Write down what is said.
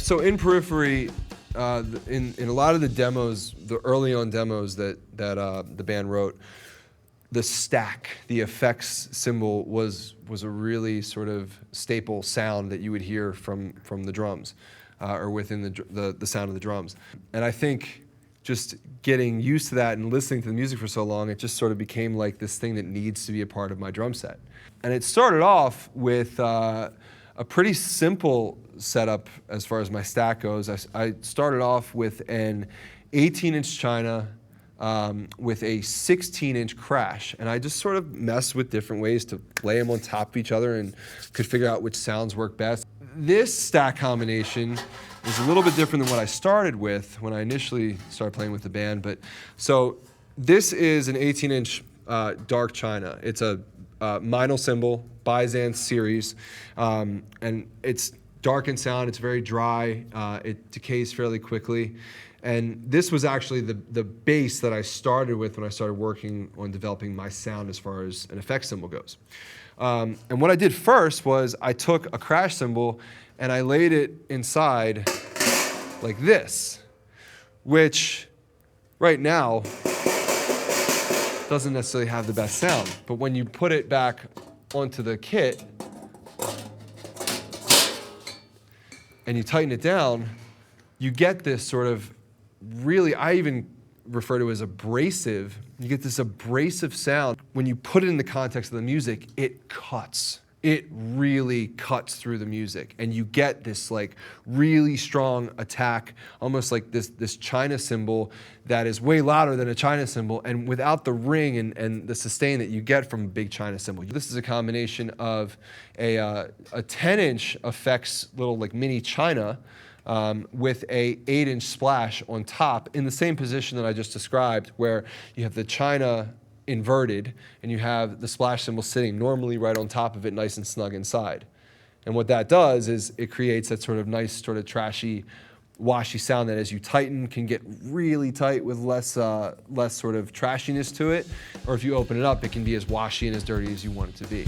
So in Periphery, in a lot of the demos, the early on demos that the band wrote, the stack, the effects cymbal was a really sort of staple sound that you would hear from the drums, or within the sound of the drums. And I think just getting used to that and listening to the music for so long, it just sort of became like this thing that needs to be a part of my drum set. And it started off with a pretty simple setup as far as my stack goes. I started off with an 18-inch China with a 16-inch crash, and I just sort of messed with different ways to lay them on top of each other and could figure out which sounds work best. This stack combination is a little bit different than what I started with when I initially started playing with the band. But so this is an 18-inch dark China. It's a Meinl Cymbal Byzance series, and it's dark in sound. It's very dry. It decays fairly quickly. And this was actually the bass that I started with when I started working on developing my sound as far as an effects cymbal goes. And what I did first was I took a crash cymbal and I laid it inside like this, which right now doesn't necessarily have the best sound. But when you put it back onto the kit and you tighten it down, you get this sort of really, I even refer to it as abrasive. You get this abrasive sound. When you put it in the context of the music, it cuts. It really cuts through the music. And you get this like really strong attack, almost like this China cymbal that is way louder than a China cymbal, and without the ring and the sustain that you get from a big China cymbal. This is a combination of a 10-inch effects little like mini China, with a 8-inch splash on top in the same position that I just described, where you have the China inverted and you have the splash cymbal sitting normally right on top of it, nice and snug inside. And what that does is it creates that sort of nice, sort of trashy, washy sound that as you tighten can get really tight with less sort of trashiness to it, or if you open it up, it can be as washy and as dirty as you want it to be.